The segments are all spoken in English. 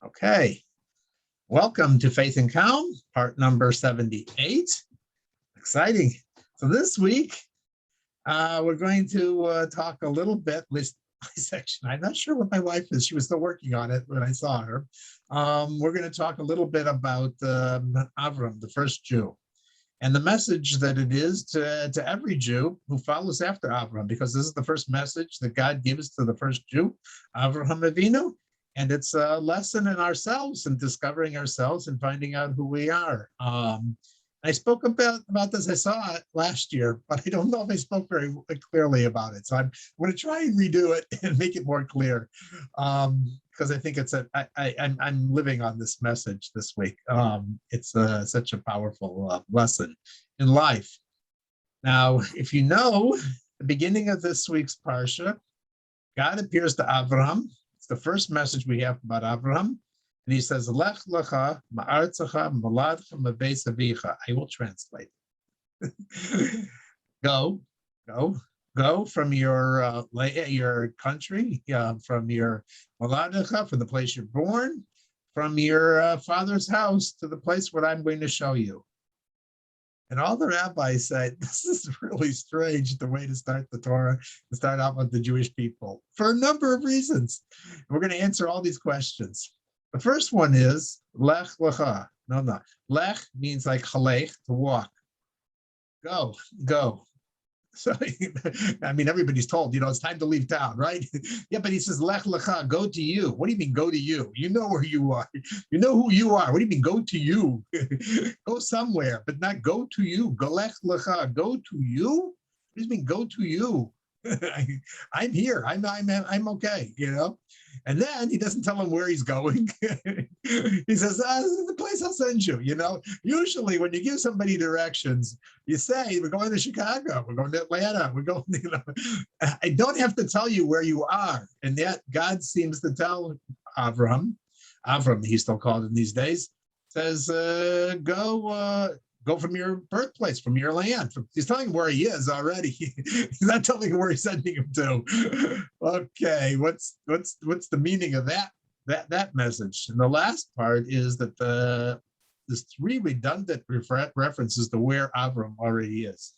Okay, welcome to Faith and Calm, part number 78. Exciting. So this week, we're going to talk a little bit, at least my section. I'm not sure what my wife is. She was still working on it when I saw her. We're going to talk a little bit about Avraham, the first Jew, and the message that it is to every Jew who follows after Avraham, because this is the first message that God gives to the first Jew, Avraham Avinu. And it's a lesson in ourselves and discovering ourselves and finding out who we are. I spoke about this, I saw it last year, but I don't know if I spoke very clearly about it. So I'm going to try and redo it and make it more clear, because I think I'm living on this message this week. It's such a powerful lesson in life. Now, if you know, the beginning of this week's Parsha, God appears to Avraham. It's the first message we have about Avraham. And he says, Lech lecha ma'artzecha maladcha mebeis avicha. I will translate. Go from your country, from your maladecha, from the place you're born, from your father's house to the place where I'm going to show you. And all the rabbis said, this is really strange, the way to start the Torah, to start out with the Jewish people, for a number of reasons. And we're going to answer all these questions. The first one is, lech lecha. No. Lech means like halech, to walk. Go. So, I mean, everybody's told, it's time to leave town, right? Yeah, but he says, lech lecha, go to you. What do you mean, go to you? You know where you are. You know who you are. What do you mean, go to you? Go somewhere, but not go to you. Go lech lecha, go to you? What does it mean, go to you? I'm here. I'm okay, And then he doesn't tell him where he's going. He says, this is the place I'll send you. Usually when you give somebody directions, you say, we're going to Chicago, we're going to Atlanta, we're going, I don't have to tell you where you are. And yet God seems to tell Avraham, he's still called in these days, says, go from your birthplace, from your land. He's telling him where he is already. He's not telling him where he's sending him to. Okay, what's the meaning of that message? And the last part is that there's three redundant references to where Avram already is.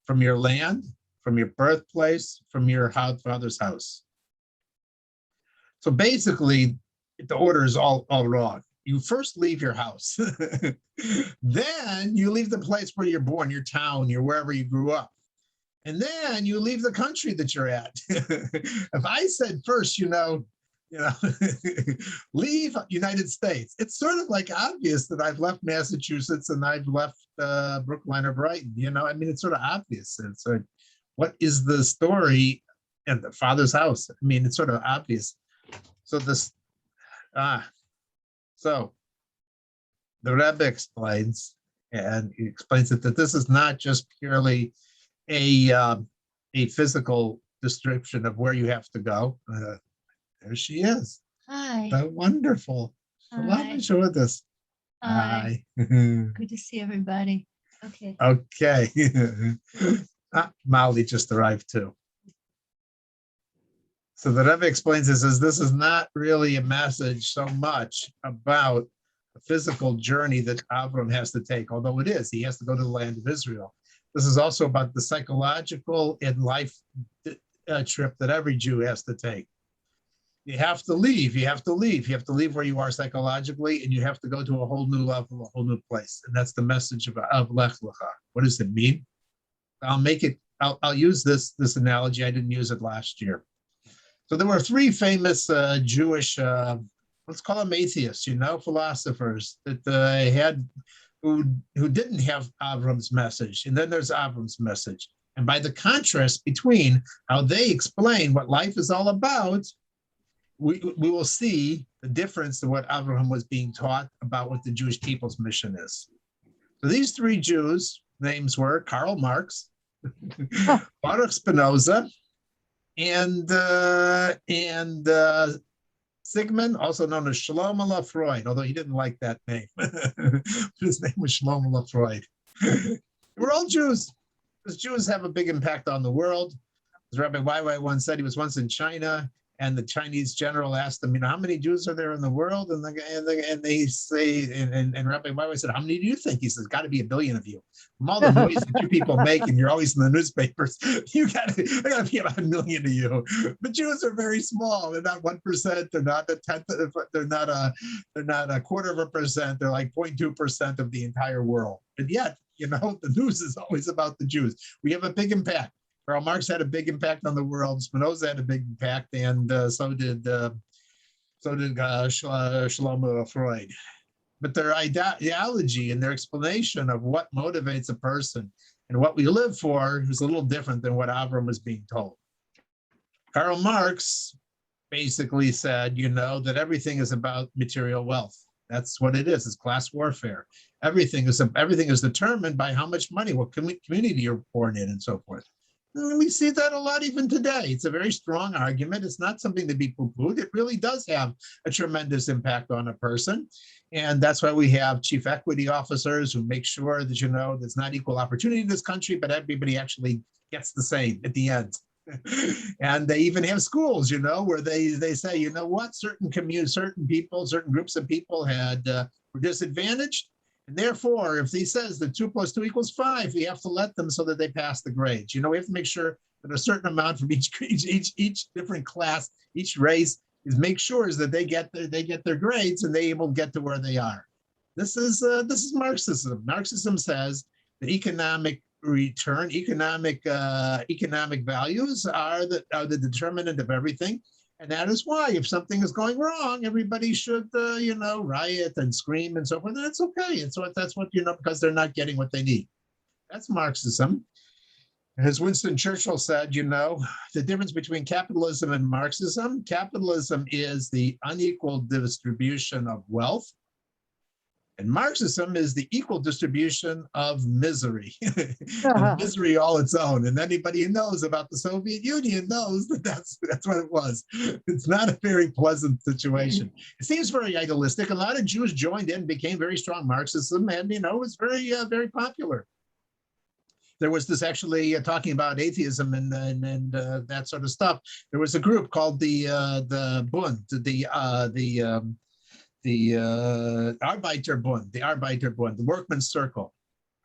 From your land, from your birthplace, from your father's house. So basically, the order is all wrong. You first leave your house. Then you leave the place where you're born, your town, wherever you grew up. And then you leave the country that you're at. If I said first, leave United States, it's sort of like obvious that I've left Massachusetts and I've left Brookline or Brighton. It's sort of obvious. It's like, what is the story at the father's house? It's sort of obvious. So so the Rebbe explains, and he explains that this is not just purely a physical description of where you have to go. There she is. Hi. So wonderful. Hi. With us. Hi. Good to see everybody. Okay. Molly just arrived too. So the Rebbe explains this as this is not really a message so much about a physical journey that Avram has to take, although it is. He has to go to the land of Israel. This is also about the psychological and life trip that every Jew has to take. You have to leave. You have to leave where you are psychologically, and you have to go to a whole new level, a whole new place. And that's the message of Lech Lecha. What does it mean? I'll use this analogy. I didn't use it last year. So there were three famous Jewish, let's call them atheists, philosophers that had who didn't have Avram's message. And then there's Avram's message. And by the contrast between how they explain what life is all about, we will see the difference in what Avraham was being taught about what the Jewish people's mission is. So these three Jews, names were Karl Marx, Baruch Spinoza, and Sigmund, also known as Shlomo Freud, although he didn't like that name. His name was Shlomo Freud. We're all Jews, because Jews have a big impact on the world. As Rabbi Weiwei once said, he was once in China, and the Chinese general asked him, how many Jews are there in the world? And they say, and Rabbi Weiwei said, how many do you think? He says, got to be 1 billion of you. From all the noise that you people make, and you're always in the newspapers, there got to be about 1 million of you. But Jews are very small. They're not 1%. They're not a tenth. They're not a 1/4%. They're like 0.2% of the entire world. And yet, the news is always about the Jews. We have a big impact. Karl Marx had a big impact on the world. Spinoza had a big impact, and so did Shlomo Freud. But their ideology and their explanation of what motivates a person and what we live for is a little different than what Avraham was being told. Karl Marx basically said, that everything is about material wealth. That's what it is. It's class warfare. Everything is determined by how much money, what community you're born in, and so forth. And we see that a lot even today. It's a very strong argument. It's not something to be poo-pooed. It really does have a tremendous impact on a person. And that's why we have chief equity officers who make sure that, there's not equal opportunity in this country, but everybody actually gets the same at the end. And they even have schools, where they say, what, certain people, certain groups of people were disadvantaged. And therefore, if he says that 2 + 2 = 5, we have to let them so that they pass the grades. We have to make sure that a certain amount from each different class, each race, is make sure is that they get their grades and they able to get to where they are. This is Marxism. Marxism says that economic return, economic values are the determinant of everything. And that is why if something is going wrong, everybody should, riot and scream and so forth. And it's okay. That's what, because they're not getting what they need. That's Marxism. As Winston Churchill said, the difference between capitalism and Marxism, capitalism is the unequal distribution of wealth. And Marxism is the equal distribution of misery, and misery all its own. And anybody who knows about the Soviet Union knows that that's what it was. It's not a very pleasant situation. It seems very idealistic. A lot of Jews joined in, became very strong Marxism, and it was very, very popular. There was this actually talking about atheism and that sort of stuff. There was a group called the Bund, the Arbeiterbund, the Workmen's Circle,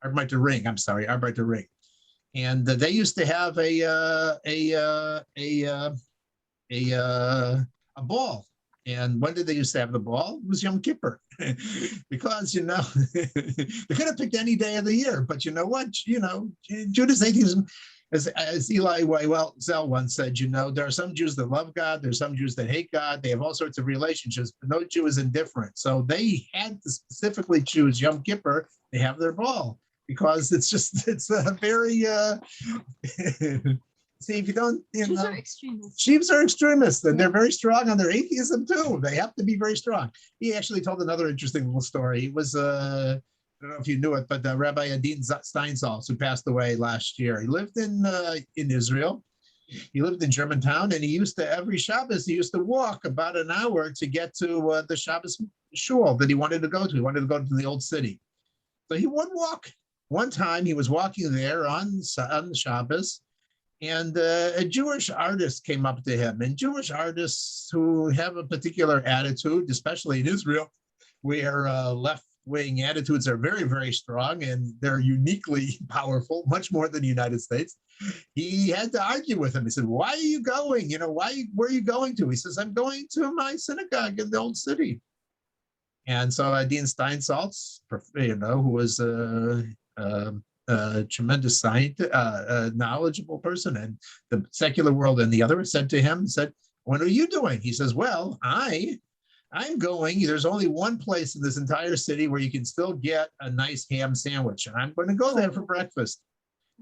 Arbeiter Ring, and they used to have a ball. And when did they used to have the ball? It was Yom Kippur, because they could have picked any day of the year. But you know what? Judas atheism, as Eli Wiesel once said, there are some Jews that love God, there's some Jews that hate God, they have all sorts of relationships, but no Jew is indifferent. So they had to specifically choose Yom Kippur to have their ball, because it's a very, see, if you don't, Jews are extremists, and they're very strong on their atheism too. They have to be very strong. He actually told another interesting little story. He was, I don't know if you knew it, but Rabbi Adin Steinsaltz, who passed away last year. He lived in Israel. He lived in Germantown, and he used to, every Shabbos, he used to walk about an hour to get to the Shabbos shul that he wanted to go to. He wanted to go to the old city. So he would walk. One time he was walking there on Shabbos, and a Jewish artist came up to him. And Jewish artists who have a particular attitude, especially in Israel, where left-wing attitudes are very, very strong, and they're uniquely powerful, much more than the United States. He had to argue with him. He said, why are you going? Where are you going to? He says, I'm going to my synagogue in the old city. And so Dean Steinsaltz, who was tremendous scientist, knowledgeable person, and the secular world and the other, said, what are you doing? He says, well, I'm going, there's only one place in this entire city where you can still get a nice ham sandwich, and I'm going to go there for breakfast.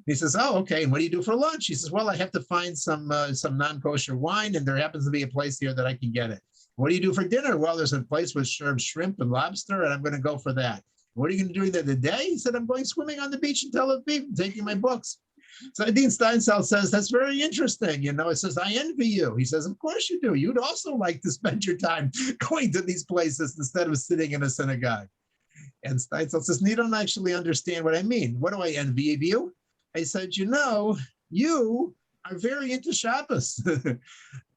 He says, oh, okay, and what do you do for lunch? He says, well, I have to find some non-kosher wine, and there happens to be a place here that I can get it. What do you do for dinner? Well, there's a place which serves shrimp and lobster, and I'm going to go for that. What are you going to do during the day? He said, I'm going swimming on the beach in Tel Aviv, taking my books. So Dean Steinsaltz says, that's very interesting. It says, I envy you. He says, of course you do. You'd also like to spend your time going to these places instead of sitting in a synagogue. And Steinsaltz says, you don't actually understand what I mean. What do I envy of you? I said, you are very into Shabbos.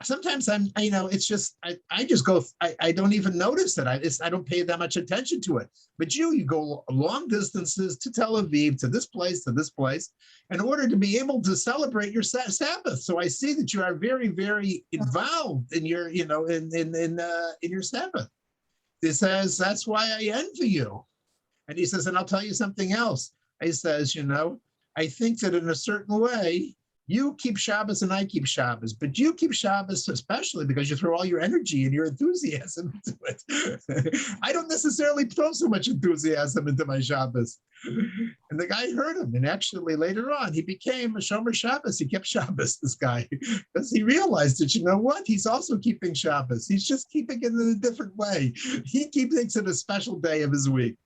Sometimes it's just, I just go, I don't even notice it. I don't pay that much attention to it. But you go long distances to Tel Aviv, to this place, in order to be able to celebrate your Sabbath. So I see that you are very, very involved in your, in your Sabbath. He says, that's why I envy you. And he says, and I'll tell you something else. He says, I think that in a certain way, you keep Shabbos and I keep Shabbos, but you keep Shabbos especially because you throw all your energy and your enthusiasm into it. I don't necessarily throw so much enthusiasm into my Shabbos. And the guy heard him, and actually later on, he became a Shomer Shabbos. He kept Shabbos, this guy, because he realized that, what? He's also keeping Shabbos. He's just keeping it in a different way. He keeps it a special day of his week.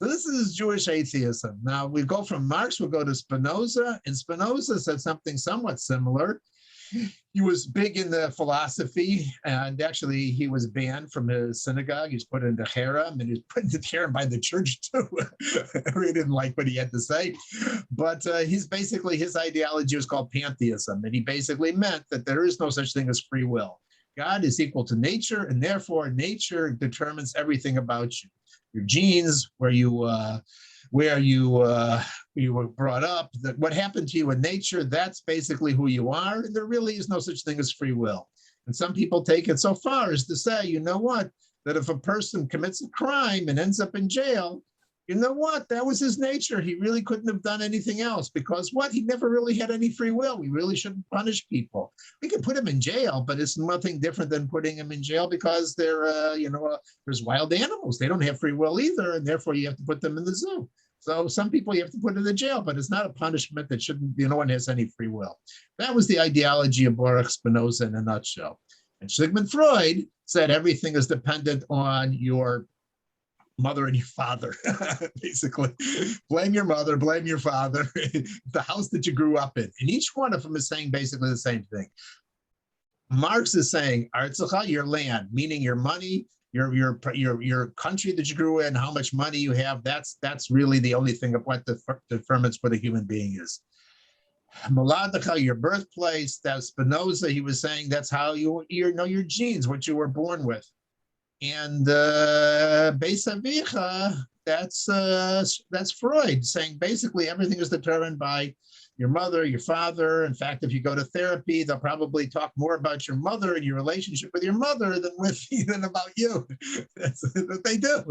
So this is Jewish atheism. Now we go from Marx, we'll go to Spinoza, and Spinoza said something somewhat similar. He was big in the philosophy, and actually he was banned from his synagogue. He was put into harem, and he was put into harem by the church too. He didn't like what he had to say. But his ideology was called pantheism, and he basically meant that there is no such thing as free will. God is equal to nature, and therefore nature determines everything about you. Your genes, where you were brought up, that what happened to you in nature, that's basically who you are. And there really is no such thing as free will. And some people take it so far as to say, that if a person commits a crime and ends up in jail, that was his nature. He really couldn't have done anything else because he never really had any free will. We really shouldn't punish people. We can put him in jail, but it's nothing different than putting him in jail because there's wild animals. They don't have free will either, and therefore you have to put them in the zoo. So some people you have to put in the jail, but it's not a punishment that shouldn't, no one has any free will. That was the ideology of Baruch Spinoza in a nutshell. And Sigmund Freud said everything is dependent on your mother and your father. Basically, blame your mother, blame your father, the house that you grew up in. And each one of them is saying basically the same thing. Marx is saying, Artzacha, your land, meaning your money, your country that you grew in, how much money you have, that's really the only thing of what determines what a human being is. Moladcha, your birthplace, that's Spinoza, he was saying that's how you know your genes, what you were born with. And Beis Avicha, that's Freud saying basically everything is determined by your mother, your father. In fact, if you go to therapy, they'll probably talk more about your mother and your relationship with your mother than about you. That's what they do.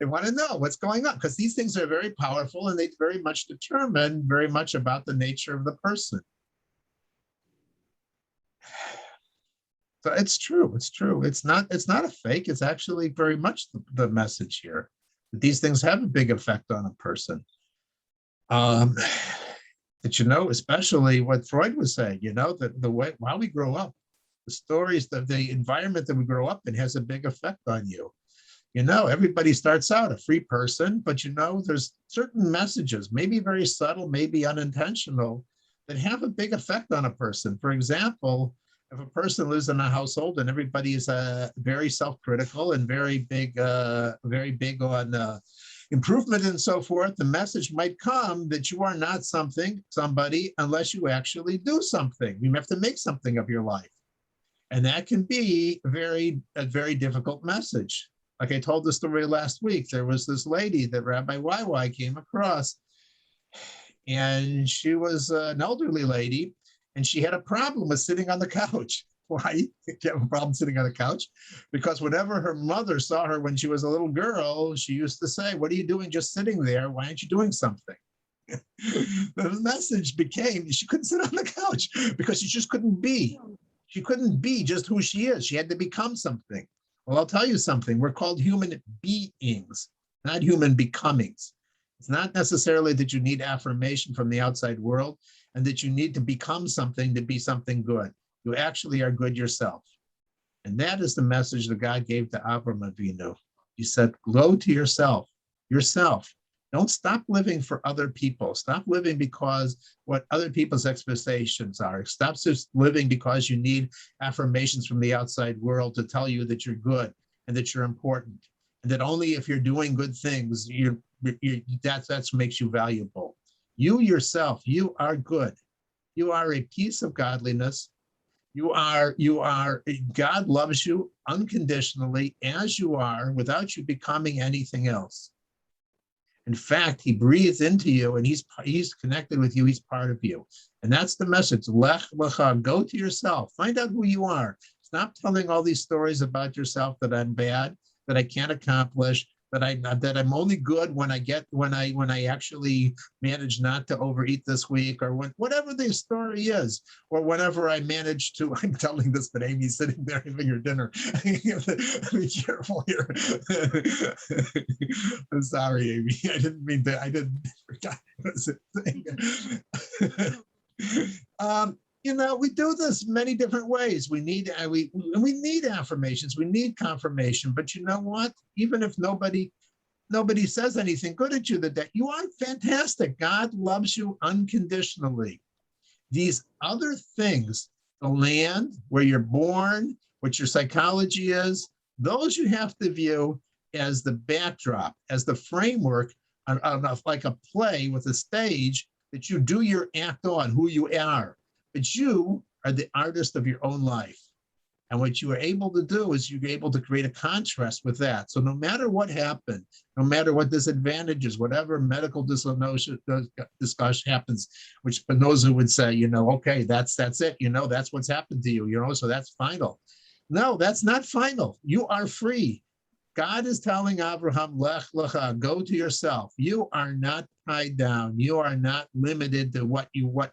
They want to know what's going on because these things are very powerful and they very much determine very much about the nature of the person. So it's true. It's true. It's not a fake. It's actually very much the message here. These things have a big effect on a person. That especially what Freud was saying, that the way while we grow up, the stories, the environment that we grow up in has a big effect on you. Everybody starts out a free person, but there's certain messages, maybe very subtle, maybe unintentional, that have a big effect on a person. For example, if a person lives in a household and everybody is very self-critical and very big on improvement and so forth, the message might come that you are not somebody unless you actually do something. You have to make something of your life. And that can be a very difficult message. Like I told the story last week, there was this lady that Rabbi YY came across, and she was an elderly lady, and she had a problem with sitting on the couch. Why? She have a problem sitting on the couch? Because whenever her mother saw her when she was a little girl, she used to say, "What are you doing just sitting there? Why aren't you doing something?" The message became she couldn't sit on the couch because she just couldn't be. She couldn't be just who she is. She had to become something. Well, I'll tell you something. We're called human beings, not human becomings. It's not necessarily that you need affirmation from the outside world and that you need to become something to be something good. You actually are good yourself. And that is the message that God gave to Avraham Avinu. He said, go to yourself. Don't stop living for other people. Stop living because what other people's expectations are. Stop just living because you need affirmations from the outside world to tell you that you're good and that you're important. And that only if you're doing good things, that makes you valuable. You yourself, you are good. You are a piece of godliness. God loves you unconditionally as you are without you becoming anything else. In fact, he breathes into you and he's connected with you. He's part of you. And that's the message. Lech lecha, go to yourself. Find out who you are. Stop telling all these stories about yourself that I'm bad, that I can't accomplish, that I'm only good when I actually manage not to overeat this week, or whatever the story is, or whenever I manage to. I'm telling this, but Amy's sitting there having her dinner. Be careful here. I'm sorry, Amy. I didn't mean to. I didn't forgot. We do this many different ways. We need affirmations. We need confirmation. But you know what? Even if nobody says anything good at you, that you are fantastic. God loves you unconditionally. These other things, the land, where you're born, what your psychology is, those you have to view as the backdrop, as the framework of like a play with a stage that you do your act on, who you are. But you are the artist of your own life. And what you are able to do is you're able to create a contrast with that. So no matter what happened, no matter what disadvantages, whatever medical discussion happens, which Spinoza would say, okay, that's it, that's what's happened to you, so that's final. No, that's not final. You are free. God is telling Avraham, lech lecha, go to yourself. You are not tied down. You are not limited to what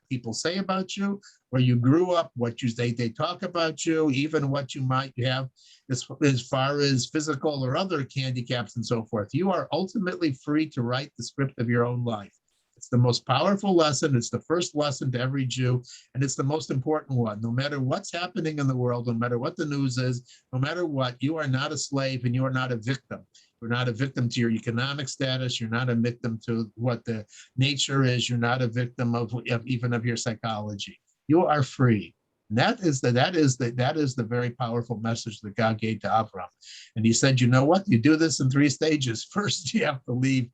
people say about you, where you grew up, what they talk about you, even what you might have as far as physical or other handicaps and so forth. You are ultimately free to write the script of your own life. It's the most powerful lesson. It's the first lesson to every Jew, and it's the most important one. No matter what's happening in the world, no matter what the news is, no matter what, you are not a slave and you are not a victim. You're not a victim to your economic status. You're not a victim to what the nature is. You're not a victim of even of your psychology. You are free. And that is the very powerful message that God gave to Avraham. And he said, you know what? You do this in 3 stages. First, you have to leave,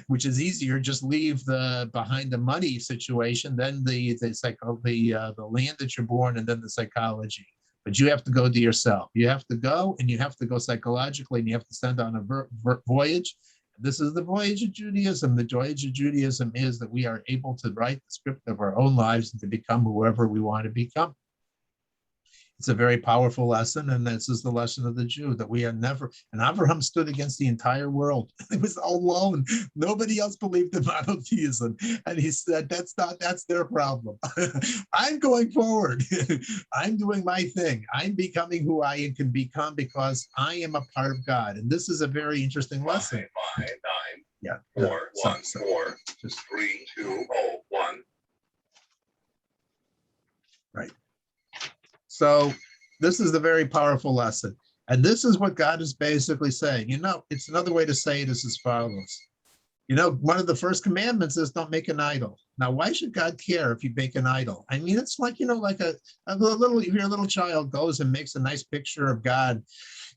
which is easier. Just leave behind the money situation, then the land that you're born, and then the psychology. But you have to go to yourself. You have to go, and you have to go psychologically, and you have to send on a voyage. This is the voyage of Judaism. The voyage of Judaism is that we are able to write the script of our own lives and to become whoever we want to become. It's a very powerful lesson, and this is the lesson of the Jew, that we are never, and Avraham stood against the entire world. He was alone. Nobody else believed in monotheism. And he said, that's their problem. I'm going forward. I'm doing my thing. I'm becoming who I can become because I am a part of God. And this is a very interesting lesson. 5, 9, yeah, 4, 1, 4, just 3, 2, 0, 1. Right. So this is the very powerful lesson. And this is what God is basically saying. It's another way to say it is as follows. One of the first commandments is don't make an idol. Now, why should God care if you make an idol? I mean, it's like, like if your little child goes and makes a nice picture of God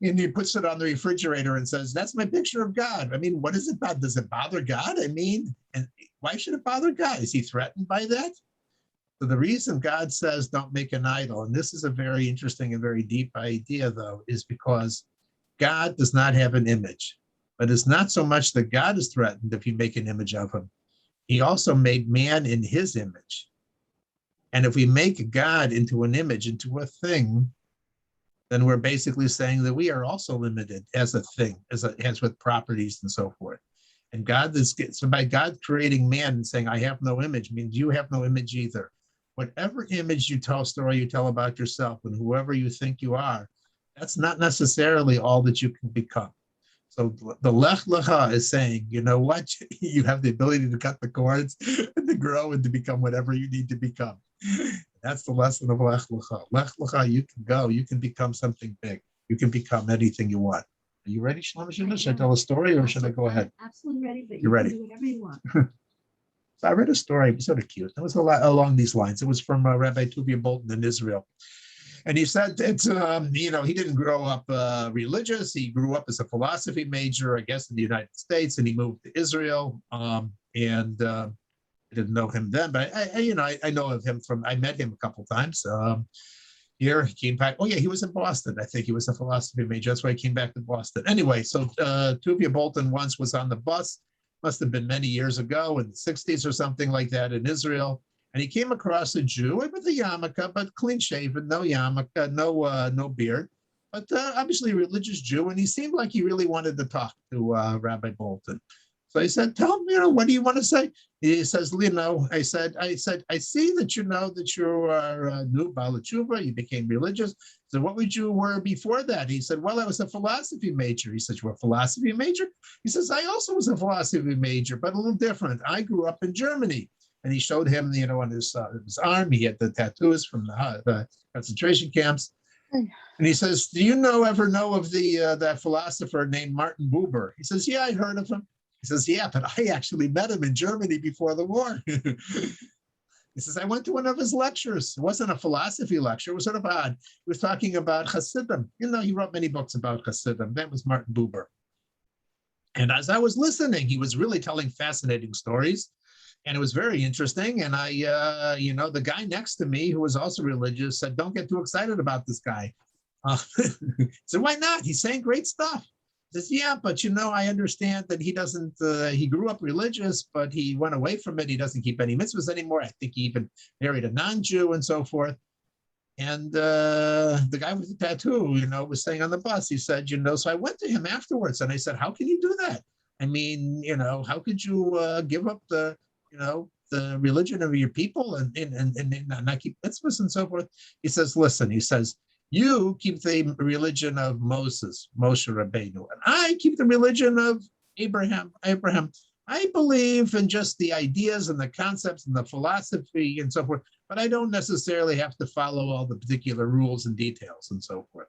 and he puts it on the refrigerator and says, that's my picture of God. I mean, what is it about? Does it bother God? I mean, and why should it bother God? Is he threatened by that? So the reason God says don't make an idol, and this is a very interesting and very deep idea, though, is because God does not have an image. But it's not so much that God is threatened if you make an image of him. He also made man in his image. And if we make God into an image, into a thing, then we're basically saying that we are also limited as a thing, as with properties and so forth. And so by God creating man and saying, I have no image, means you have no image either. Whatever image story you tell about yourself and whoever you think you are, that's not necessarily all that you can become. So the lech lecha is saying, you know what? You have the ability to cut the cords and to grow and to become whatever you need to become. That's the lesson of lech lecha. Lech lecha, you can go. You can become something big. You can become anything you want. Are you ready, Shlomo? Should I tell a story or should I go ahead? Absolutely ready, but you're ready. Can do whatever you want. So I read a story. It was sort of cute. It was a lot along these lines. It was from Rabbi Tuvia Bolton in Israel. And he said that, he didn't grow up religious. He grew up as a philosophy major, I guess, in the United States, and he moved to Israel. I didn't know him then, but I know of him I met him a couple times. Here he came back. Oh yeah, he was in Boston. I think he was a philosophy major. That's why he came back to Boston. Anyway, so Tuvia Bolton once was on the bus, must have been many years ago in the 60s or something like that in Israel. And he came across a Jew with a yarmulke, but clean shaven, no yarmulke, no beard, but obviously a religious Jew. And he seemed like he really wanted to talk to Rabbi Bolton. So I said, tell me, what do you want to say? He says, I said, I see that you know that you are a new Baal Tshuva, you became religious. So what would you were before that? He said, well, I was a philosophy major. He said, you were a philosophy major? He says, I also was a philosophy major, but a little different. I grew up in Germany. And he showed him, on his arm, he had the tattoos from the concentration camps. And he says, do you ever know of that philosopher named Martin Buber? He says, yeah, I heard of him. He says, yeah, but I actually met him in Germany before the war. He says, I went to one of his lectures. It wasn't a philosophy lecture. It was sort of odd. He was talking about Hasidim. He wrote many books about Hasidim. That was Martin Buber. And as I was listening, he was really telling fascinating stories. And it was very interesting. And the guy next to me, who was also religious, said, don't get too excited about this guy. So why not? He's saying great stuff. He says, yeah, but I understand that he doesn't, he grew up religious, but he went away from it. He doesn't keep any mitzvahs anymore. I think he even married a non-Jew and so forth. And the guy with the tattoo, was saying on the bus, he said, so I went to him afterwards and I said, how can you do that? I mean, how could you give up the religion of your people and not keep mitzvahs and so forth? He says, listen, he says, you keep the religion of Moses, Moshe Rabbeinu, and I keep the religion of Abraham. I believe in just the ideas and the concepts and the philosophy and so forth, but I don't necessarily have to follow all the particular rules and details and so forth.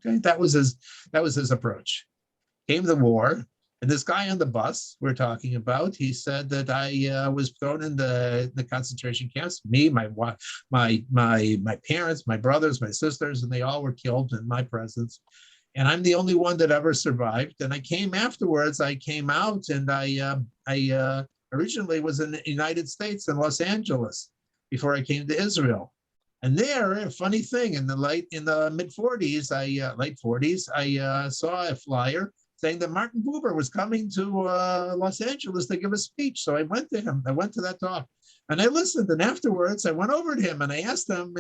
Okay, that was his approach. Came the war. And this guy on the bus we're talking about, he said that I was thrown in the concentration camps. Me, my parents, my brothers, my sisters, and they all were killed in my presence. And I'm the only one that ever survived. And I came afterwards. I came out, and I originally was in the United States in Los Angeles before I came to Israel. And there, a funny thing, in the mid 40s, late 40s, I saw a flyer saying that Martin Buber was coming to Los Angeles to give a speech. So I went to him. I went to that talk, and I listened. And afterwards, I went over to him and I asked him,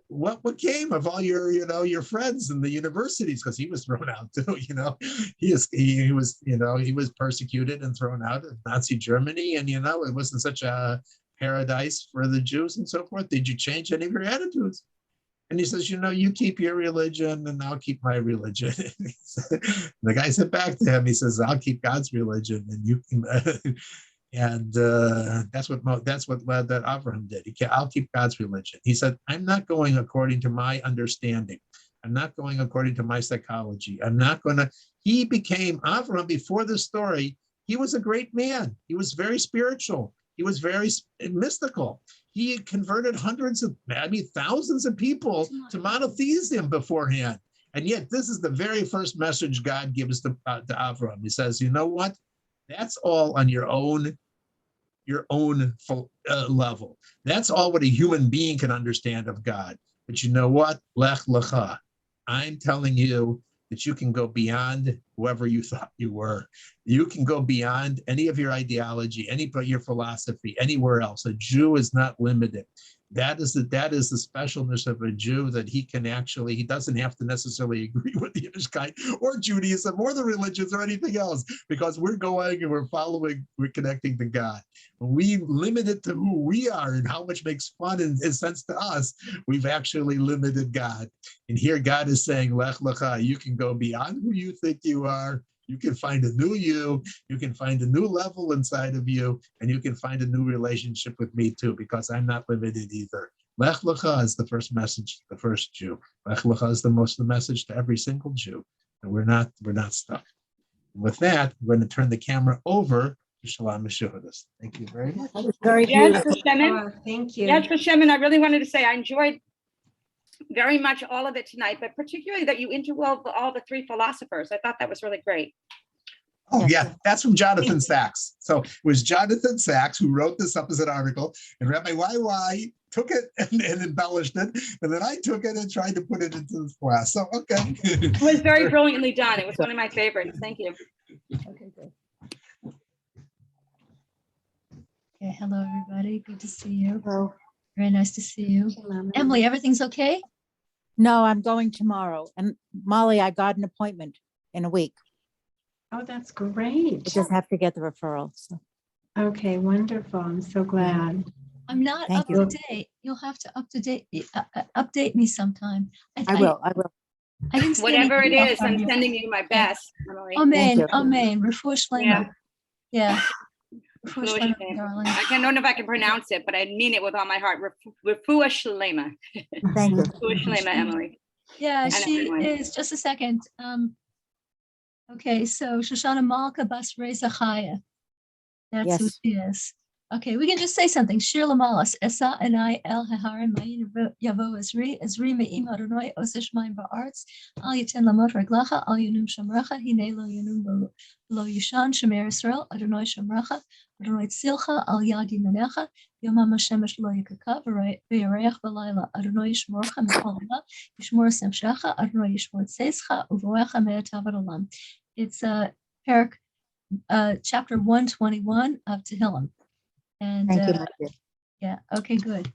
what came of all your friends in the universities? Because he was thrown out too. He was persecuted and thrown out of Nazi Germany, and it wasn't such a paradise for the Jews and so forth. Did you change any of your attitudes? And he says, you keep your religion and I'll keep my religion. The guy said back to him, he says, I'll keep God's religion and you can. And that's what that Avraham did. I'll keep God's religion. He said, I'm not going according to my understanding. I'm not going according to my psychology. He became Avraham before this story. He was a great man. He was very spiritual. He was very mystical. He converted thousands of people to monotheism beforehand. And yet this is the very first message God gives to Avraham. He says, you know what? That's all on your own level. That's all what a human being can understand of God. But you know what? Lech lecha. I'm telling you that you can go beyond whoever you thought you were. You can go beyond any of your ideology, any of your philosophy, anywhere else. A Jew is not limited. That is the specialness of a Jew, that he doesn't have to necessarily agree with the Yiddishkeit or Judaism or the religions or anything else, because we're going and we're connecting to God. When we limit it to who we are and how much makes fun and sense to us, we've actually limited God. And here God is saying, Lech lecha, you can go beyond who you think you are. You can find a new you can find a new level inside of you, and you can find a new relationship with me too, because I'm not limited either. Lech lecha is the first message, the first Jew. Lech lecha is the message to every single Jew. And we're not stuck. And with that, we're going to turn the camera over to Shalom Meshudas. Thank you very much. Very beautiful. Thank you. Yes, Hashem, I really wanted to say I enjoyed very much all of it tonight, but particularly that you interwove all the three philosophers. I thought that was really great. Oh, Yes. yeah, that's from Jonathan Sachs. So it was Jonathan Sachs who wrote this up as an article, and Rabbi YY took it and embellished it, and then I took it and tried to put it into this class. So, okay. It was very brilliantly done. It was one of my favorites. Thank you. Okay, good. Okay, hello, everybody. Good to see you. Hello. Very nice to see you. Emily, everything's okay? No, I'm going tomorrow. And Molly, I got an appointment in a week. Oh, that's I great. just have to get the referral. So Okay, wonderful. I'm so glad. I'm not Thank up you. to date. You'll have to update me sometime. I will. I will. I didn't see any Whatever it email is, from I'm you. sending you my best, Emily. Amen. you. Amen. Refuah Shlema. Yeah. Refuah Refuah Shlema, Shlema. darling. Don't know if I can pronounce it, but I mean it with all my heart. Refuah Shlema. Thank you. Refuah Shlema, Emily. Yeah, And she everyone. is. Just a second. Okay, so Shoshana Malka Bas Reza Chaya. That's who Yes. she is. Okay, we can just say something. Shir Lamalas, Esa and I El Haharim Mayin Yavo Ezri Me'im Adonai Osish Mayim Ba'arts, Al Yiten Lamot Reglacha, Al Yunum Shamracha, Hine Lo Yunum Lo Yishan, Shemer Israel, Adonai Shamracha, Adonai Tzilcha, Al Yadi Menecha, Yomam Hashemesh Lo Yikaka, V'yareach V'layla, Adonai Yishmorcha Mechol Haba, Yishmor Semshecha, Adonai Yishmor Tzeischa, Uvoecha Me'etav Olam. It's Perak, chapter 121 of Tehillim. And Thank you, my dear. yeah, okay, good.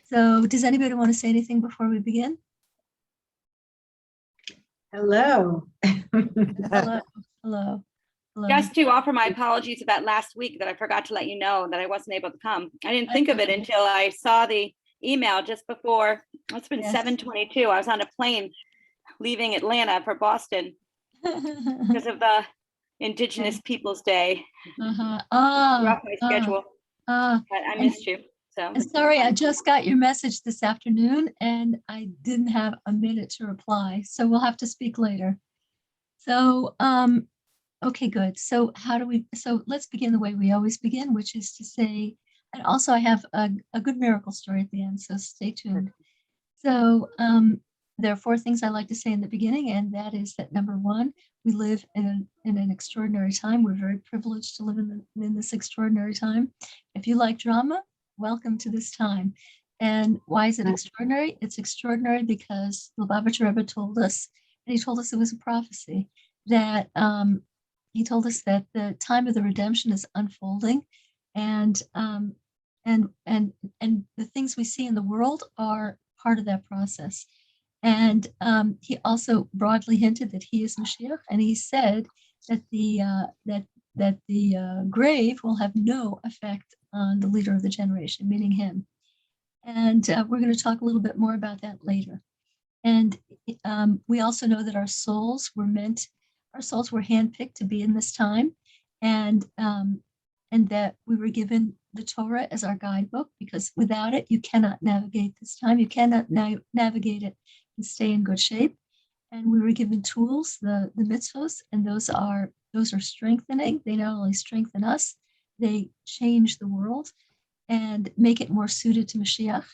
So does anybody want to say anything before we begin? Hello. Hello, hello, hello. Just to offer my apologies about last week that I forgot to let you know that I wasn't able to come. I didn't think of it until I saw the email just before. It's been Yes. 7:22. I was on a plane leaving Atlanta for Boston because of the Indigenous Peoples Day. Uh-huh. Off my schedule, but I missed you. So I'm sorry, I just got your message this afternoon and I didn't have a minute to reply, so we'll have to speak later. So, okay, good. So so let's begin the way we always begin, which is to say, and also I have a good miracle story at the end, so stay tuned. So there are four things I like to say in the beginning, and that is that number one, we live in an extraordinary time. We're very privileged to live in this extraordinary time. If you like drama, welcome to this time. And why is it extraordinary? It's extraordinary because the Lubavitcher Rebbe told us, and he told us it was a prophecy, that he told us that the time of the redemption is unfolding, and the things we see in the world are part of that process. And he also broadly hinted that he is Mashiach, and he said that the grave will have no effect on the leader of the generation, meaning him. And we're going to talk a little bit more about that later. And we also know that our souls were handpicked to be in this time, and that we were given the Torah as our guidebook, because without it, you cannot navigate this time. You cannot navigate it and stay in good shape. And we were given tools, the mitzvos, and those are strengthening. They not only strengthen us, they change the world and make it more suited to Mashiach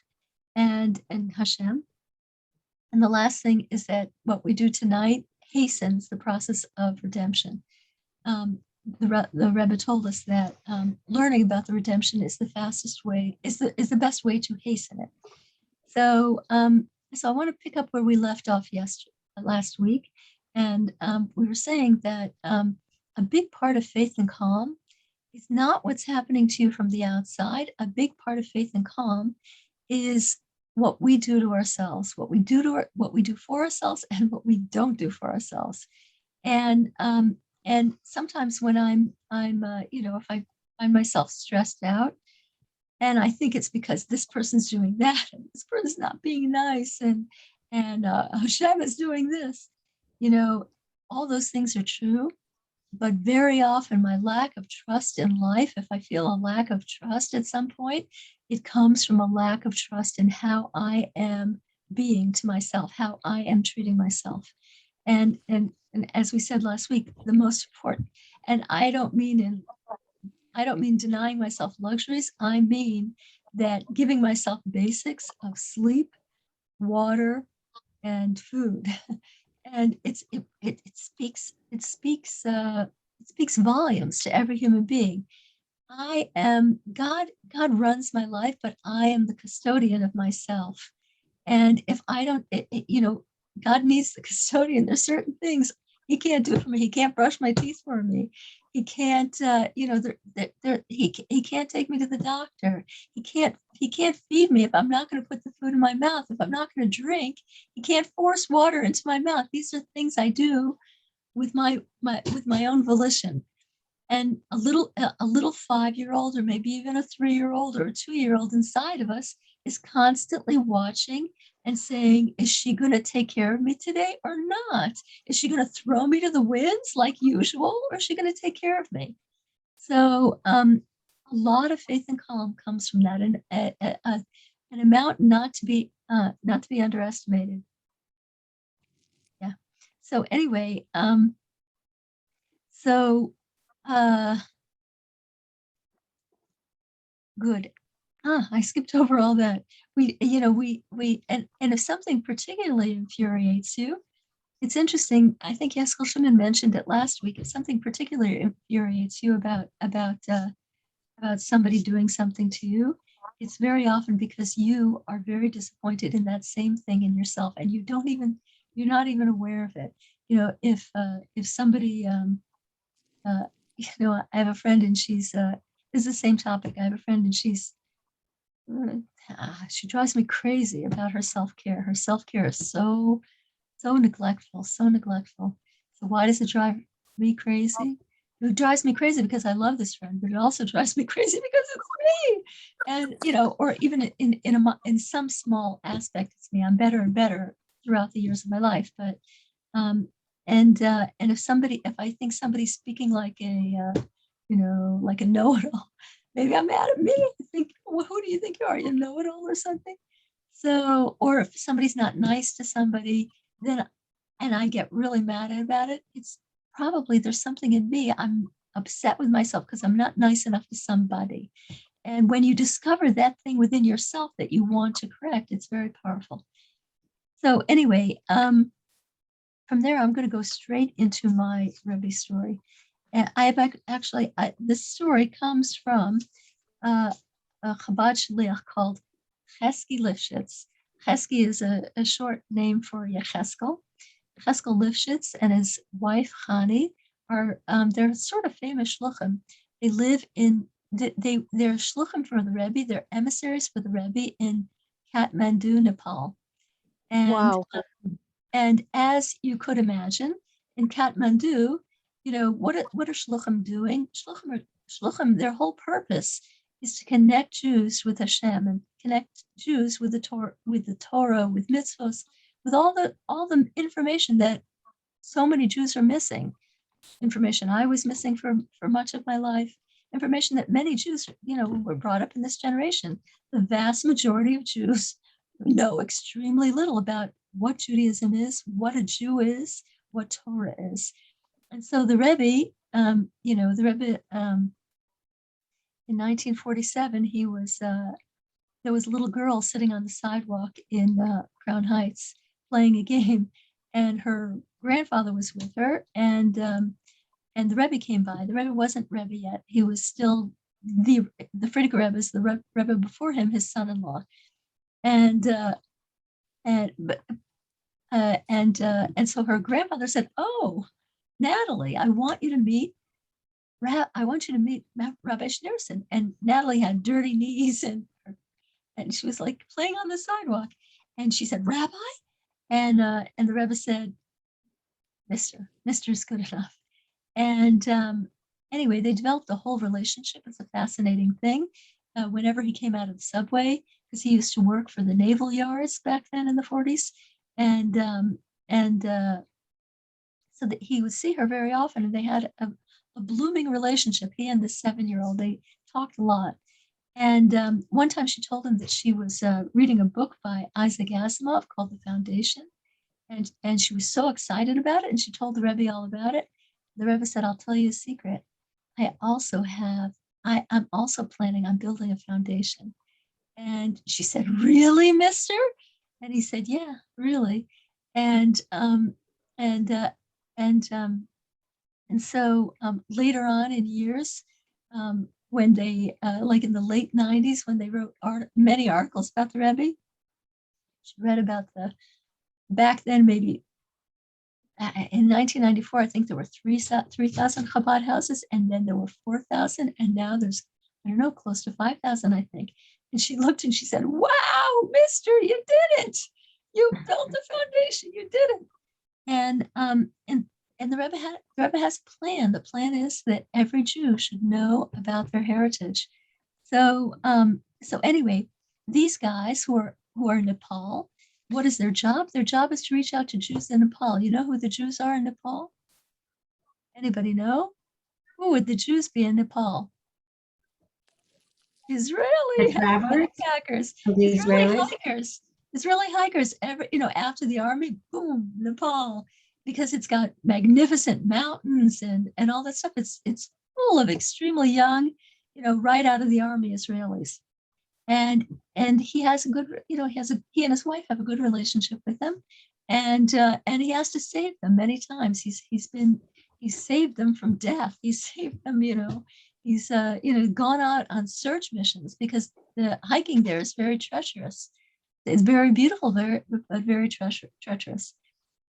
and Hashem. And the last thing is that what we do tonight hastens the process of redemption. The Rebbe told us that learning about the redemption is the fastest way, is the best way to hasten it. So I want to pick up where we left off last week, and we were saying that a big part of faith and calm is not what's happening to you from the outside. A big part of faith and calm is what we do to ourselves, what we do for ourselves, and what we don't do for ourselves. And sometimes when I'm if I find myself stressed out, and I think it's because this person's doing that, and this person's not being nice, and Hashem is doing this, all those things are true. But very often my lack of trust in life, if I feel a lack of trust at some point, it comes from a lack of trust in how I am being to myself, how I am treating myself. And as we said last week, the most important, and I don't mean denying myself luxuries. I mean that giving myself basics of sleep, water, and food. And it speaks it speaks volumes to every human being. I am God. God runs my life, but I am the custodian of myself. And if I don't, God needs the custodian. There's certain things he can't do for me. He can't brush my teeth for me. He can't, he can't take me to the doctor. He can't feed me if I'm not going to put the food in my mouth. If I'm not going to drink, he can't force water into my mouth. These are things I do with my own volition. And a little 5-year-old, or maybe even a 3-year-old or a 2-year-old inside of us is constantly watching and saying, is she going to take care of me today or not? Is she going to throw me to the winds like usual, or is she going to take care of me? So a lot of faith and calm comes from that, and an amount not to be underestimated. Yeah. So anyway, so uh good. I skipped over all that. And if something particularly infuriates you, it's interesting. I think Yeskel Shimon mentioned it last week. If something particularly infuriates you about somebody doing something to you, it's very often because you are very disappointed in that same thing in yourself, and you're not even aware of it. If somebody, I have a friend, and she's this is the same topic. I have a friend, and she drives me crazy about her self-care. Her self-care is so neglectful, so neglectful. So why does it drive me crazy? It drives me crazy because I love this friend, but it also drives me crazy because it's me. And or even in some small aspect, it's me. I'm better and better throughout the years of my life. But and if I think somebody's speaking like like a know-it-all, maybe I'm mad at me. I think, well, who do you think you are? You know-it-all or something? So, or if somebody's not nice to somebody, and I get really mad about it, it's probably there's something in me. I'm upset with myself because I'm not nice enough to somebody. And when you discover that thing within yourself that you want to correct, it's very powerful. So anyway, from there, I'm going to go straight into my Rebbe story. And I have this story comes from a Chabad shliach called Chesky Lifshitz. Chesky is a short name for Yecheskel. Yecheskel Lifshitz and his wife Chani they're sort of famous shluchim. They live they're shluchim for the Rebbe. They're emissaries for the Rebbe in Kathmandu, Nepal. And Wow. And as you could imagine, in Kathmandu, what are shluchim doing? Shluchim, their whole purpose is to connect Jews with Hashem and connect Jews with the Torah, with mitzvos, with all the information that so many Jews are missing. Information I was missing for much of my life. Information that many Jews, were brought up in this generation. The vast majority of Jews know extremely little about what Judaism is, what a Jew is, what Torah is. And so the Rebbe, in 1947, there was a little girl sitting on the sidewalk in Crown Heights playing a game, and her grandfather was with her, and the Rebbe came by. The Rebbe wasn't Rebbe yet. He was still the Frierdiker Rebbe, the Rebbe before him, his son-in-law. And so her grandfather said, "Oh, Natalie, I want you to meet Rabbi Schneerson." And Natalie had dirty knees, and she was like playing on the sidewalk. And she said, "Rabbi?" And the Rebbe said, "Mister is good enough." And anyway, they developed a whole relationship. It's a fascinating thing. Whenever he came out of the subway, because he used to work for the naval yards back then in the 40s, and so that he would see her very often, and they had a blooming relationship. He and this 7-year-old, they talked a lot. And one time she told him that she was reading a book by Isaac Asimov called The Foundation, and she was so excited about it, and she told the Rebbe all about it. The Rebbe said, "I'll tell you a secret. I'm also planning on building a foundation." And she said, "Really, mister?" And he said, "Yeah, really." And And so later on in years, when they, like in the late 90s, when they wrote many articles about the Rebbe, she read about back then, maybe in 1994, I think there were 3,000 Chabad houses, and then there were 4,000, and now there's, I don't know, close to 5,000, I think. And she looked and she said, "Wow, mister, you did it. You built the foundation, you did it." And the Rebbe has a plan. The plan is that every Jew should know about their heritage. So anyway, these guys who are in Nepal, what is their job? Their job is to reach out to Jews in Nepal. You know who the Jews are in Nepal? Anybody know? Who would the Jews be in Nepal? Israeli travelers? backpackers, The Israeli Israelis? hikers, Israeli hikers. After the army, boom, Nepal, because it's got magnificent mountains and all that stuff. It's full of extremely young, right out of the army Israelis. And he has a good, he and his wife have a good relationship with them, and he has to save them many times. He's saved them from death. He's saved them, he's gone out on search missions because the hiking there is very treacherous. It's very beautiful, but very treacherous.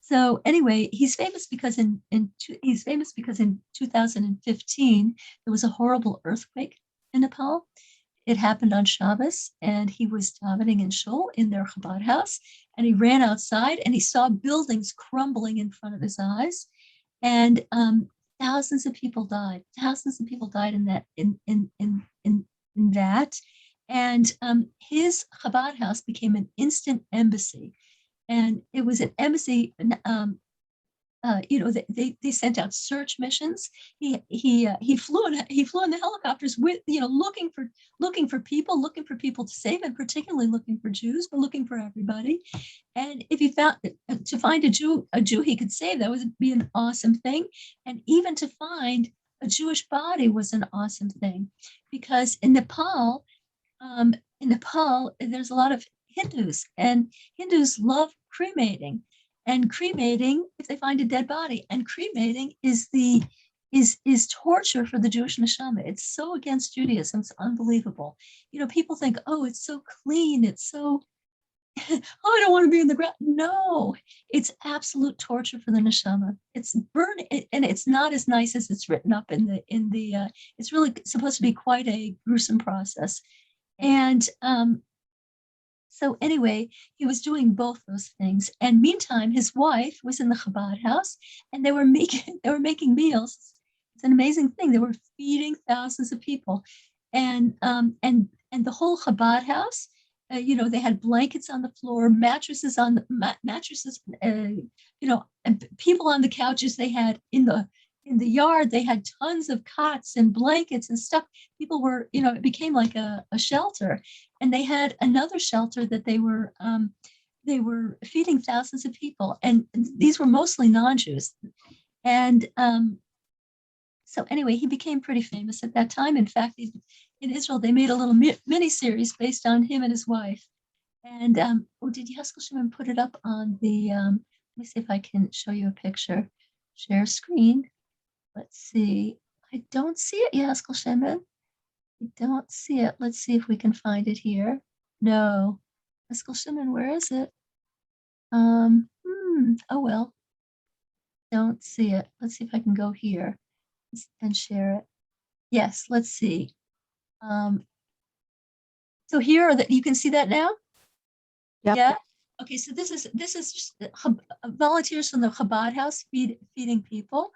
So anyway, he's famous because in 2015 there was a horrible earthquake in Nepal. It happened on Shabbos, and he was davening in shul in their Chabad house, and he ran outside and he saw buildings crumbling in front of his eyes, and thousands of people died. Thousands of people died in that that, and his Chabad house became an instant embassy, and it was an embassy. They sent out search missions. He flew in the helicopters with looking for people to save, and particularly looking for Jews, but looking for everybody. And if he found to find a Jew he could save, that would be an awesome thing. And even to find a Jewish body was an awesome thing, because in Nepal there's a lot of Hindus, and Hindus love cremating. And cremating, if they find a dead body, and cremating is torture for the Jewish neshama. It's so against Judaism. It's unbelievable. People think, oh, it's so clean. It's so, oh, I don't want to be in the ground. No, it's absolute torture for the neshama. It's burning, and it's not as nice as it's written up in the. It's really supposed to be quite a gruesome process, and so anyway, he was doing both those things. And meantime, his wife was in the Chabad house, and they were making meals. It's an amazing thing. They were feeding thousands of people, and the whole Chabad house, they had blankets on the floor, mattresses on the mattresses, and people on the couches. They had in the yard, they had tons of cots and blankets and stuff. People were, it became like a shelter. And they had another shelter that they were feeding thousands of people. And these were mostly non-Jews. And so anyway, he became pretty famous at that time. In fact, in Israel, they made a little mini-series based on him and his wife. And did Yaskel Shimon put it up on the, let me see if I can show you a picture. Share screen. Let's see. I don't see it, Yaskel Shimon. I don't see it. Let's see if we can find it here. No. Yaskel Shimon, where is it? Oh well. Don't see it. Let's see if I can go here and share it. Yes, let's see. So here are you can see that now? Yep. Yeah. Okay, so this is just volunteers from the Chabad house feeding people.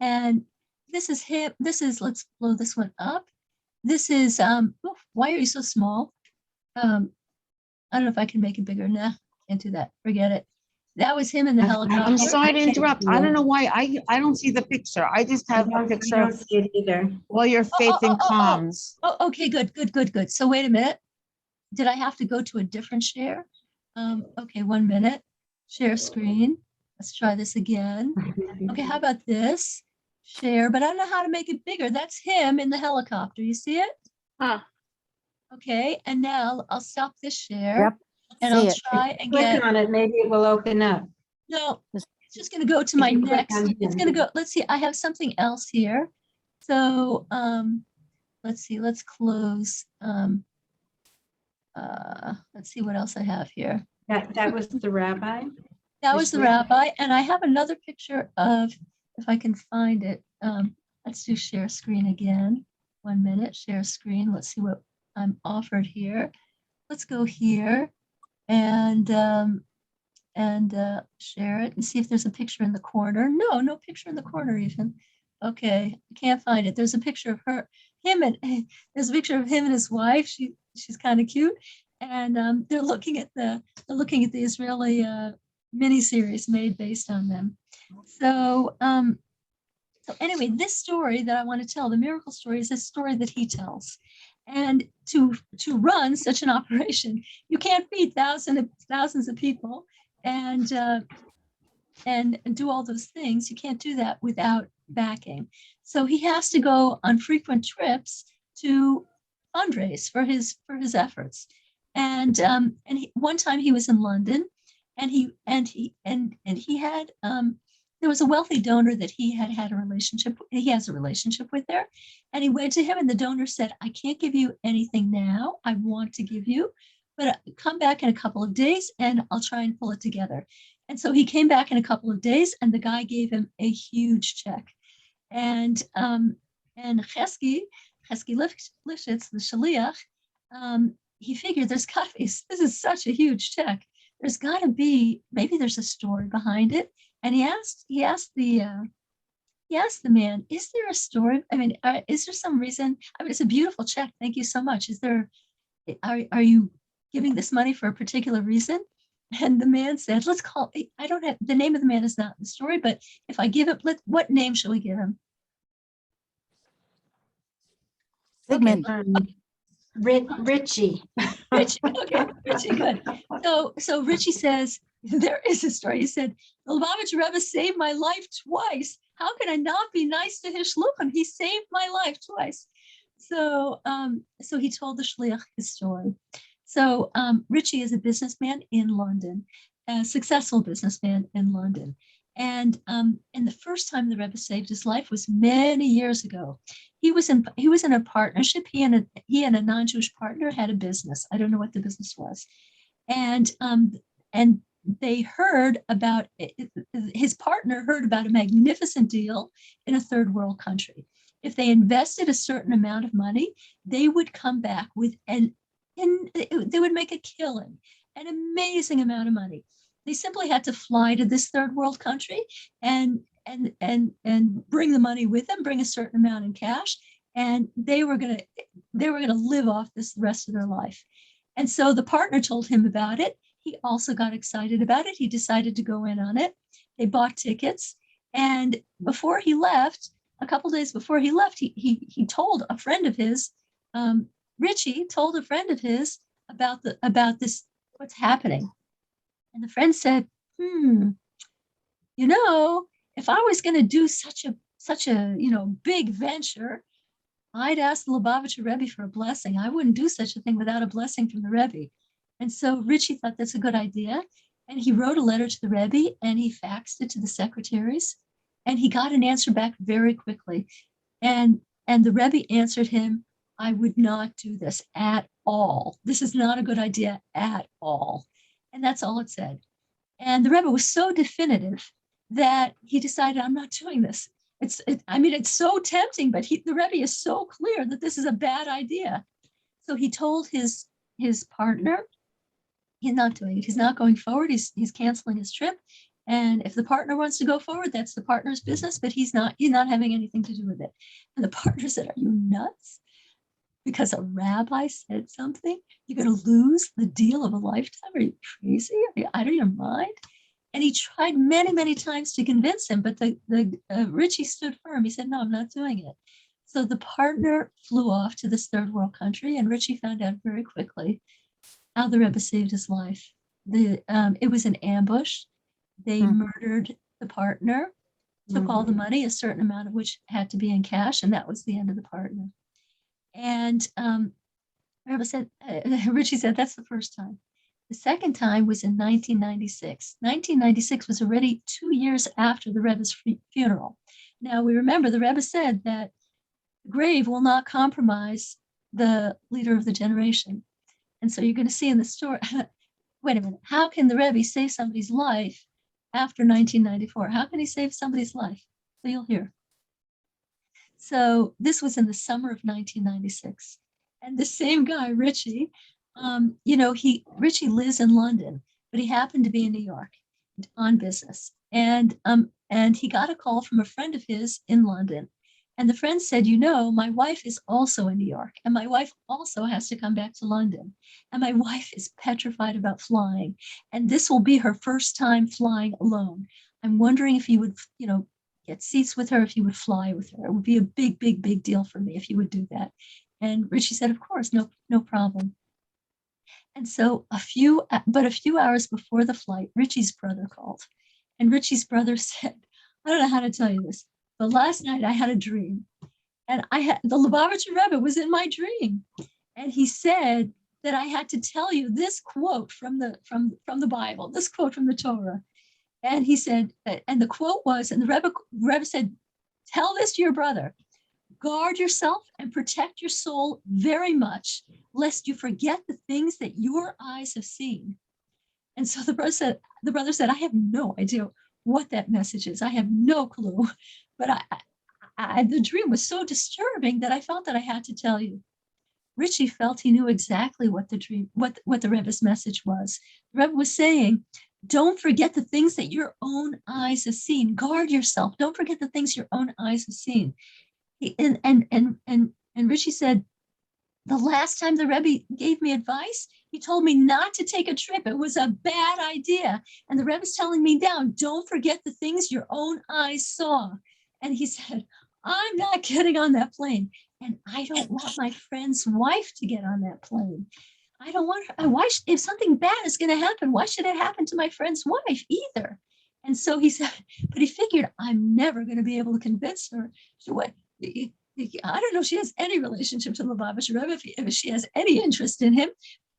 And this is him. Let's blow this one up. This is, why are you so small? I don't know if I can make it bigger. Nah, can't do that. Forget it. That was him in the helicopter. I'm sorry to interrupt. I don't know why I don't see the picture. I just have a I picture don't of see it either. all your faith and comms. Oh, okay, good. So wait a minute. Did I have to go to a different share? Okay, 1 minute. Share screen. Let's try this again. Okay, how about this? Share, but I don't know how to make it bigger. That's him in the helicopter. You see it? Huh. Okay, and now I'll stop this share. Yep, And see I'll it. try and Click get, on it, maybe it will open up. no, just going to go to my you click next. on It's him. going to go. Let's see. I have something else here. So let's see. Let's close. Let's see what else I have here. That was the rabbi. That The was the shliach? rabbi, and I have another picture of, if I can find it. Let's do share screen again. 1 minute, share screen. Let's see what I'm offered here. Let's go here and share it and see if there's a picture in the corner. No, no picture in the corner even. Okay, I can't find it. There's a picture of there's a picture of him and his wife. She's kind of cute, and they're looking at the Israeli miniseries made based on them. So so anyway, this story that I want to tell, the miracle story, is a story that he tells. And to run such an operation, you can't feed thousands of people and do all those things. You can't do that without backing. So he has to go on frequent trips to fundraise for his efforts. And one time he was in London, and he had there was a wealthy donor that he has a relationship with there, and he went to him, and the donor said, "I can't give you anything now. I want to give you, but come back in a couple of days, and I'll try and pull it together." And so he came back in a couple of days, and the guy gave him a huge check. And Chesky Lifshitz, the shaliach, he figured this is such a huge check. There's got to be, maybe there's a story behind it. And he asked the man, "Is there a story? I mean, is there some reason? I mean, it's a beautiful check. Thank you so much. Are you giving this money for a particular reason?" And the man said, I don't have, the name of the man is not in the story, but if I give it, what name shall we give him? Sigmund. Richie. Richie, okay, Richie, good. So Richie says, there is a story. He said, "The Lubavitcher Rebbe saved my life twice. How can I not be nice to his shluchim? He saved my life twice." So he told the shliach his story. So Richie is a businessman in London, a successful businessman in London. And the first time the Rebbe saved his life was many years ago. He was in a partnership. He and a non-Jewish partner had a business. I don't know what the business was, and they heard about his partner heard about a magnificent deal in a third world country. If they invested a certain amount of money, they would come back with and they would make a killing, an amazing amount of money. They simply had to fly to this third world country and bring the money with them, bring a certain amount in cash, and they were gonna live off this the rest of their life. And so the partner told him about it. He also got excited about it. He decided to go in on it. They bought tickets, and before he left, a couple days before he left, he told a friend of his, Richie told a friend of his about this, what's happening. And the friend said, if I was going to do such a big venture, I'd ask the Lubavitcher Rebbe for a blessing. I wouldn't do such a thing without a blessing from the Rebbe. And so Richie thought that's a good idea. And he wrote a letter to the Rebbe, and he faxed it to the secretaries, and he got an answer back very quickly. And the Rebbe answered him, "I would not do this at all. This is not a good idea at all." And that's all it said. And the Rebbe was so definitive that he decided, "I'm not doing this." It's so tempting, but the Rebbe is so clear that this is a bad idea. So he told his partner, he's not doing it. He's not going forward. He's canceling his trip. And if the partner wants to go forward, that's the partner's business, but he's not having anything to do with it. And the partner said, "Are you nuts? Because a rabbi said something, you're going to lose the deal of a lifetime? Are you crazy? Are you out of your mind?" And he tried many, many times to convince him, but Richie stood firm. He said, "No, I'm not doing it." So the partner flew off to this third world country, and Richie found out very quickly how the Rebbe saved his life. It was an ambush. They murdered the partner, took all the money, a certain amount of which had to be in cash, and that was the end of the partner. And Rebbe said, Richie said, "That's the first time." The second time was in 1996. 1996 was already 2 years after the Rebbe's funeral. Now we remember the Rebbe said that the grave will not compromise the leader of the generation. And so you're going to see in the story, wait a minute, how can the Rebbe save somebody's life after 1994? How can he save somebody's life? So you'll hear. So this was in the summer of 1996. And the same guy, Richie, Richie lives in London, but he happened to be in New York on business. And he got a call from a friend of his in London. And the friend said, my wife is also in New York, and my wife also has to come back to London. And my wife is petrified about flying. And this will be her first time flying alone. I'm wondering if you would, get seats with her, if you would fly with her. It would be a big, big, big deal for me if you would do that. And Richie said, of course, no problem. And so a few hours before the flight, Richie's brother called. And Richie's brother said, I don't know how to tell you this, but last night I had a dream. And the Lubavitcher Rebbe was in my dream. And he said that I had to tell you this quote from the Bible, this quote from the Torah. And he said, and the quote was, and the Rebbe said, tell this to your brother. Guard yourself and protect your soul very much, lest you forget the things that your eyes have seen. And so the brother said, I have no idea what that message is. I have no clue. But the dream was so disturbing that I felt that I had to tell you. Richie felt he knew exactly what the Rebbe's message was. The Rebbe was saying, don't forget the things that your own eyes have seen. Guard yourself. Don't forget the things your own eyes have seen. And Richie said, the last time the Rebbe gave me advice, he told me not to take a trip. It was a bad idea. And the Rebbe's telling me now, don't forget the things your own eyes saw. And he said, I'm not getting on that plane. And I don't want my friend's wife to get on that plane. I don't want her. If something bad is going to happen, why should it happen to my friend's wife either? And so he said, but he figured I'm never going to be able to convince her to what. I don't know if she has any relationship to Lubavitcher Rebbe, if she has any interest in him.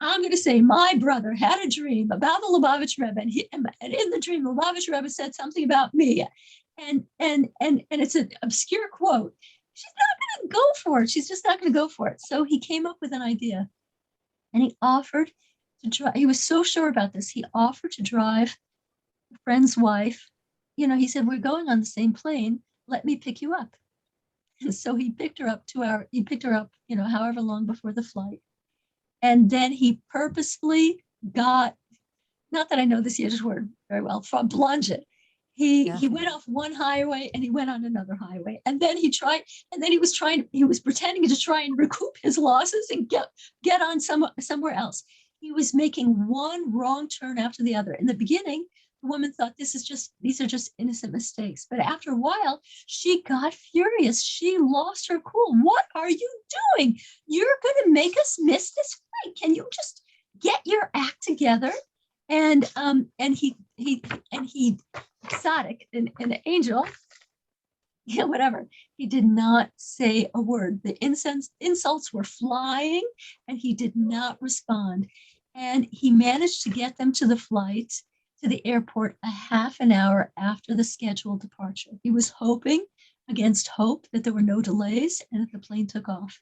I'm going to say my brother had a dream about the Lubavitcher Rebbe, and in the dream, the Lubavitcher Rebbe said something about me, and it's an obscure quote. She's not going to go for it. She's just not going to go for it. So he came up with an idea, and he offered to drive. He was so sure about this. He offered to drive a friend's wife. He said, we're going on the same plane. Let me pick you up. And so he picked her up however long before the flight. And then he purposefully got, not that I know this Yiddish word very well, from plunge it. He went off one highway and he went on another highway. And then he was pretending to try and recoup his losses and get on somewhere else. He was making one wrong turn after the other. In the beginning, the woman thought these are just innocent mistakes. But after a while, she got furious. She lost her cool. What are you doing? You're going to make us miss this flight. Can you just get your act together? And he exotic, an angel, whatever. He did not say a word. The insults were flying, and he did not respond. And he managed to get them to the airport a half an hour after the scheduled departure. He was hoping against hope that there were no delays and that the plane took off.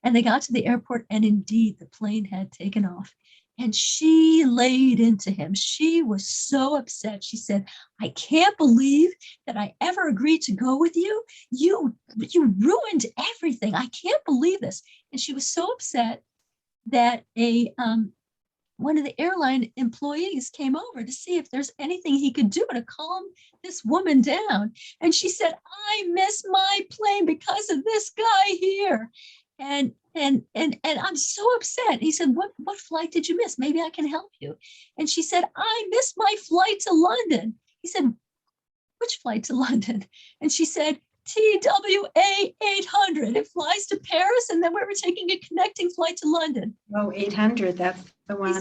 And they got to the airport, and indeed the plane had taken off. And she laid into him. She was so upset. She said, I can't believe that I ever agreed to go with you. You ruined everything. I can't believe this. And she was so upset that one of the airline employees came over to see if there's anything he could do to calm this woman down. And she said, I miss my plane because of this guy here. And I'm so upset. He said, what flight did you miss? Maybe I can help you. And she said, I missed my flight to London. He said, which flight to London? And she said, TWA 800. It flies to Paris, and then we were taking a connecting flight to London. Oh, 800. That's the one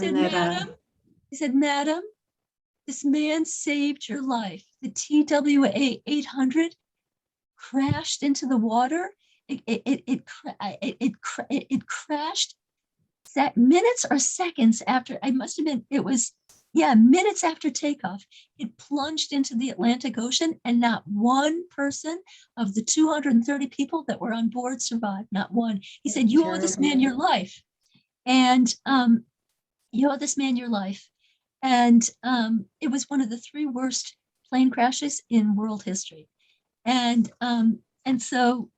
He said, Madam, this man saved your life. The TWA 800 crashed into the water. It crashed minutes or seconds after, I must have been, it was, yeah, minutes after takeoff, it plunged into the Atlantic Ocean, and not one person of the 230 people that were on board survived, not one. He said, you owe this man your life. And you owe this man your life. And it was one of the 3 worst plane crashes in world history. And so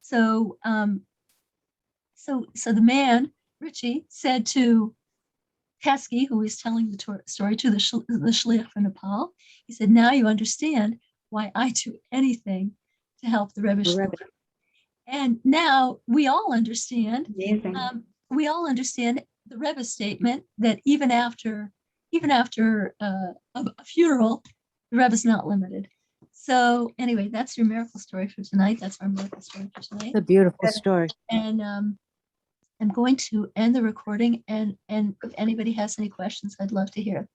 the man, Richie, said to Pesky, who was telling the story to the shliach from Nepal, he said, now you understand why I do anything to help the Rebbe shliach. And now we all understand, Amazing. the Rebbe's statement that even after a funeral, the Rebbe's not limited. So anyway, that's your miracle story for tonight. That's our miracle story for tonight. It's a beautiful story. And I'm going to end the recording, and if anybody has any questions, I'd love to hear.